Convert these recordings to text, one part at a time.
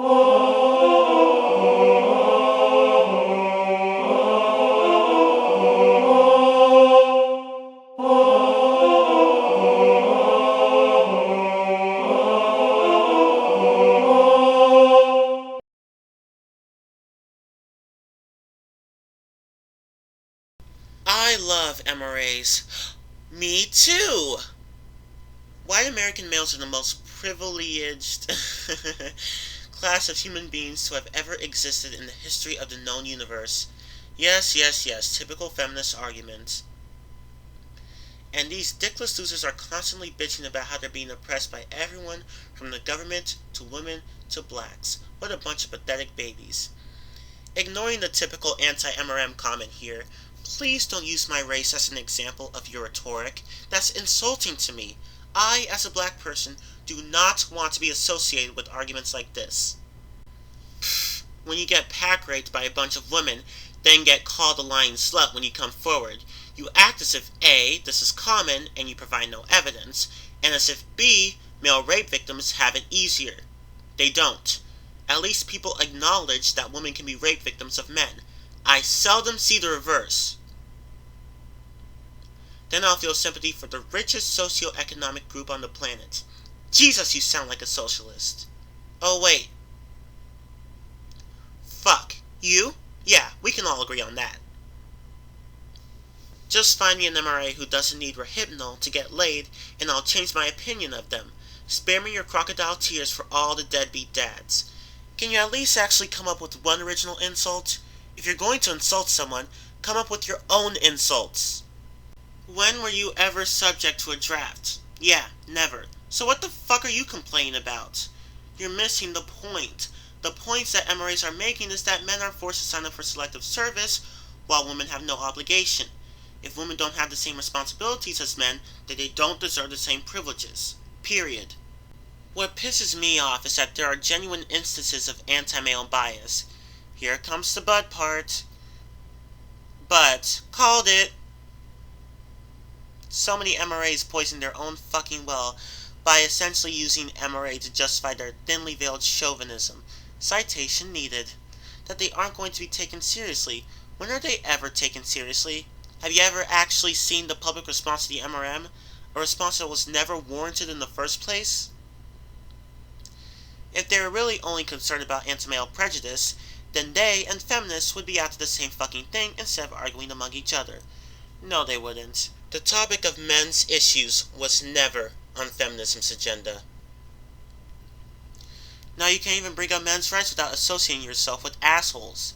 I love MRAs. Me too! White American males are the most privileged class of human beings to have ever existed in the history of the known universe. Yes, yes, yes, typical feminist arguments. And these dickless losers are constantly bitching about how they're being oppressed by everyone from the government to women to blacks. What a bunch of pathetic babies. Ignoring the typical anti-MRM comment here, please don't use my race as an example of your rhetoric. That's insulting to me. I, as a black person, do not want to be associated with arguments like this. When you get pack raped by a bunch of women, then get called a lying slut when you come forward, you act as if A, this is common and you provide no evidence, and as if B, male rape victims have it easier. They don't. At least people acknowledge that women can be rape victims of men. I seldom see the reverse. Then I'll feel sympathy for the richest socio-economic group on the planet. Jesus, you sound like a socialist. Oh wait. Fuck. You? Yeah, we can all agree on that. Just find me an MRA who doesn't need Rohypnol to get laid, and I'll change my opinion of them. Spare me your crocodile tears for all the deadbeat dads. Can you at least actually come up with one original insult? If you're going to insult someone, come up with your own insults. When were you ever subject to a draft? Yeah, never. So what the fuck are you complaining about? You're missing the point. The points that MRAs are making is that men are forced to sign up for selective service, while women have no obligation. If women don't have the same responsibilities as men, then they don't deserve the same privileges. Period. What pisses me off is that there are genuine instances of anti-male bias. Here comes the but part. But, called it. So many MRAs poison their own fucking well by essentially using MRA to justify their thinly veiled chauvinism. Citation needed. That they aren't going to be taken seriously. When are they ever taken seriously? Have you ever actually seen the public response to the MRM? A response that was never warranted in the first place? If they were really only concerned about anti-male prejudice, then they and feminists would be after the same fucking thing instead of arguing among each other. No, they wouldn't. The topic of men's issues was never on feminism's agenda. Now you can't even bring up men's rights without associating yourself with assholes.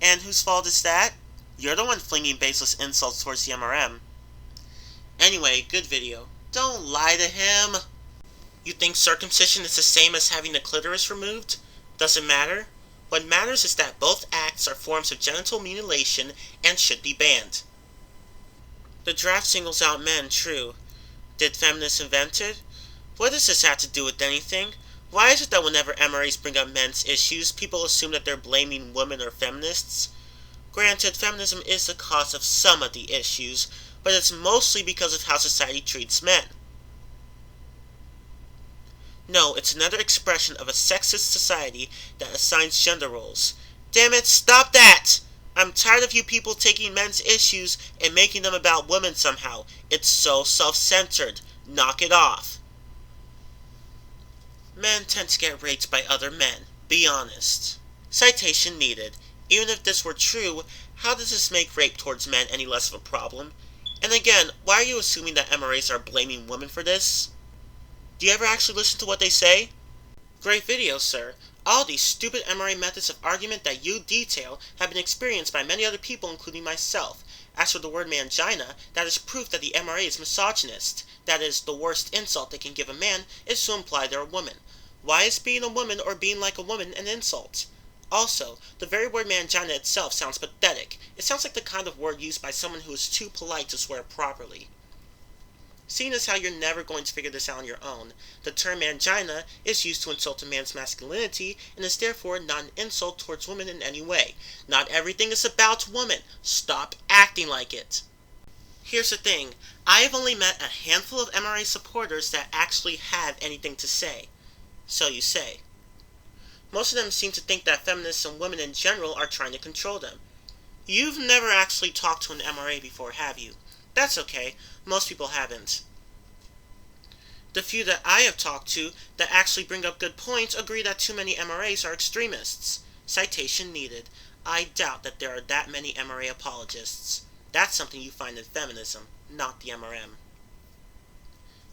And whose fault is that? You're the one flinging baseless insults towards the MRM. Anyway, good video. Don't lie to him! You think circumcision is the same as having the clitoris removed? Doesn't matter. What matters is that both acts are forms of genital mutilation and should be banned. The draft singles out men, true. Did feminists invent it? What does this have to do with anything? Why is it that whenever MRAs bring up men's issues, people assume that they're blaming women or feminists? Granted, feminism is the cause of some of the issues, but it's mostly because of how society treats men. No, it's another expression of a sexist society that assigns gender roles. Damn it, stop that! I'm tired of you people taking men's issues and making them about women somehow. It's so self-centered. Knock it off. Men tend to get raped by other men. Be honest. Citation needed. Even if this were true, how does this make rape towards men any less of a problem? And again, why are you assuming that MRAs are blaming women for this? Do you ever actually listen to what they say? Great video, sir. All these stupid MRA methods of argument that you detail have been experienced by many other people, including myself. As for the word mangina, that is proof that the MRA is misogynist. That is, the worst insult they can give a man is to imply they're a woman. Why is being a woman or being like a woman an insult? Also, the very word mangina itself sounds pathetic. It sounds like the kind of word used by someone who is too polite to swear properly. Seeing as how you're never going to figure this out on your own, the term mangina is used to insult a man's masculinity and is therefore not an insult towards women in any way. Not everything is about women. Stop acting like it. Here's the thing. I have only met a handful of MRA supporters that actually have anything to say. So you say. Most of them seem to think that feminists and women in general are trying to control them. You've never actually talked to an MRA before, have you? That's okay. Most people haven't. The few that I have talked to that actually bring up good points agree that too many MRAs are extremists. Citation needed. I doubt that there are that many MRA apologists. That's something you find in feminism, not the MRM.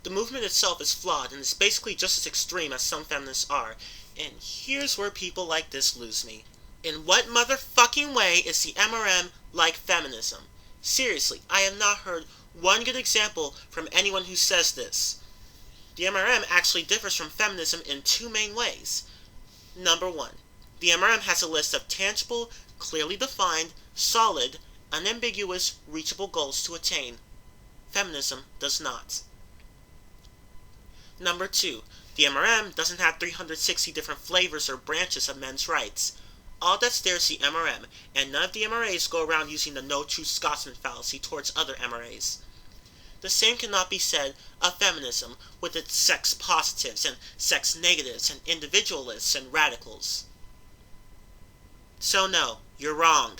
The movement itself is flawed and is basically just as extreme as some feminists are, and here's where people like this lose me. In what motherfucking way is the MRM like feminism? Seriously, I have not heard one good example from anyone who says this. The MRM actually differs from feminism in two main ways. Number one, the MRM has a list of tangible, clearly defined, solid, unambiguous, reachable goals to attain. Feminism does not. Number two, the MRM doesn't have 360 different flavors or branches of men's rights. All that's there is the MRM, and none of the MRAs go around using the no true Scotsman fallacy towards other MRAs. The same cannot be said of feminism, with its sex positives and sex negatives and individualists and radicals. So no, you're wrong.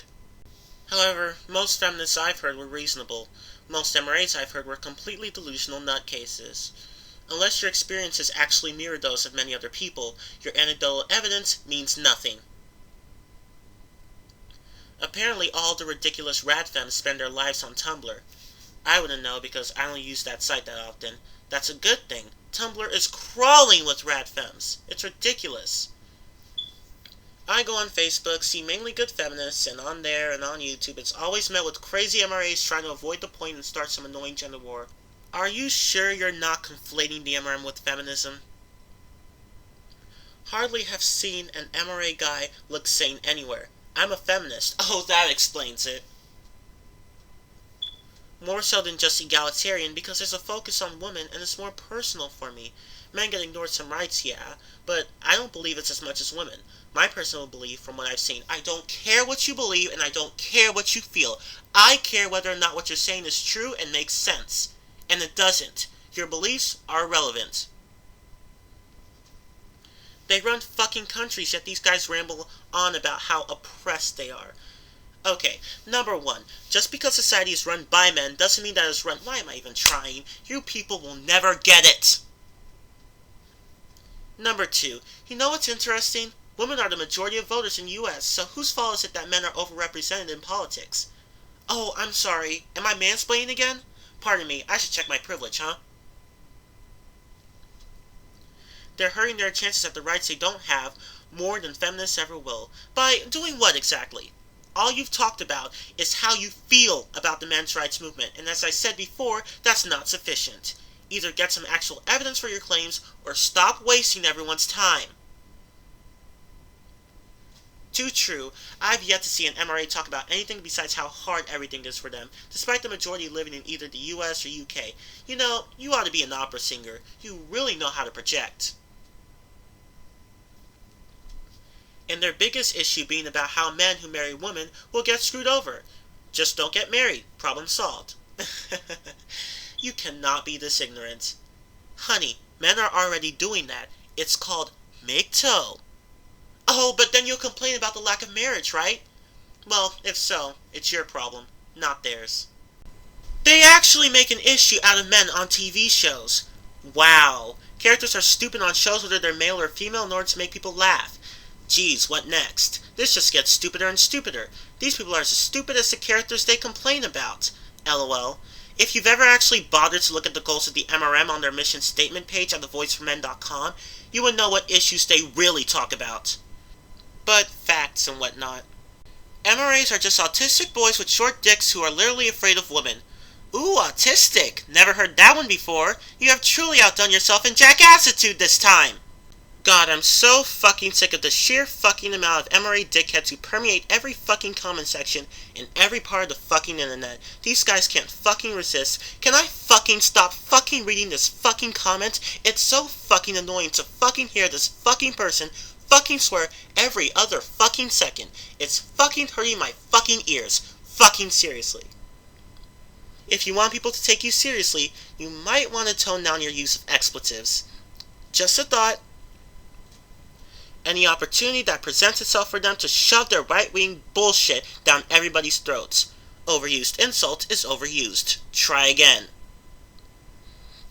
However, most feminists I've heard were reasonable. Most MRAs I've heard were completely delusional nutcases. Unless your experiences actually mirror those of many other people, your anecdotal evidence means nothing. Apparently all the ridiculous radfems spend their lives on Tumblr. I wouldn't know because I don't use that site that often. That's a good thing. Tumblr is crawling with radfems. It's ridiculous. I go on Facebook, see mainly good feminists, and on there and on YouTube it's always met with crazy MRAs trying to avoid the point and start some annoying gender war. Are you sure you're not conflating the MRM with feminism? Hardly have seen an MRA guy look sane anywhere. I'm a feminist. Oh, that explains it. More so than just egalitarian, because there's a focus on women and it's more personal for me. Men get ignored some rights, yeah, but I don't believe it's as much as women. My personal belief, from what I've seen, I don't care what you believe and I don't care what you feel. I care whether or not what you're saying is true and makes sense. And it doesn't. Your beliefs are irrelevant. They run fucking countries, yet these guys ramble on about how oppressed they are. Okay, number one, just because society is run by men doesn't mean that it's run... Why am I even trying? You people will never get it! Number two, you know what's interesting? Women are the majority of voters in the US, so whose fault is it that men are overrepresented in politics? Oh, I'm sorry. Am I mansplaining again? Pardon me, I should check my privilege, huh? They're hurting their chances at the rights they don't have more than feminists ever will. By doing what exactly? All you've talked about is how you feel about the men's rights movement, and as I said before, that's not sufficient. Either get some actual evidence for your claims, or stop wasting everyone's time. Too true, I've yet to see an MRA talk about anything besides how hard everything is for them, despite the majority living in either the US or UK. You know, you ought to be an opera singer. You really know how to project. And their biggest issue being about how men who marry women will get screwed over. Just don't get married. Problem solved. You cannot be this ignorant. Honey, men are already doing that. It's called MGTOW. Oh, but then you'll complain about the lack of marriage, right? Well, if so, it's your problem, not theirs. They actually make an issue out of men on TV shows. Wow. Characters are stupid on shows whether they're male or female in order to make people laugh. Geez, what next? This just gets stupider and stupider. These people are as stupid as the characters they complain about. LOL. If you've ever actually bothered to look at the goals of the MRM on their mission statement page at thevoiceformen.com, you would know what issues they really talk about. But facts and whatnot. MRAs are just autistic boys with short dicks who are literally afraid of women. Ooh, autistic! Never heard that one before. You have truly outdone yourself in jackassitude this time! God, I'm so fucking sick of the sheer fucking amount of MRA dickheads who permeate every fucking comment section in every part of the fucking internet. These guys can't fucking resist. Can I fucking stop fucking reading this fucking comment? It's so fucking annoying to fucking hear this fucking person fucking swear every other fucking second. It's fucking hurting my fucking ears. Fucking seriously. If you want people to take you seriously, you might want to tone down your use of expletives. Just a thought. Any opportunity that presents itself for them to shove their right-wing bullshit down everybody's throats. Overused insult is overused. Try again.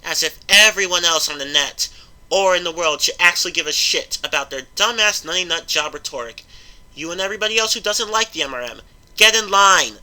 As if everyone else on the net or in the world should actually give a shit about their dumbass nutty nut job rhetoric. You and everybody else who doesn't like the MRM, get in line!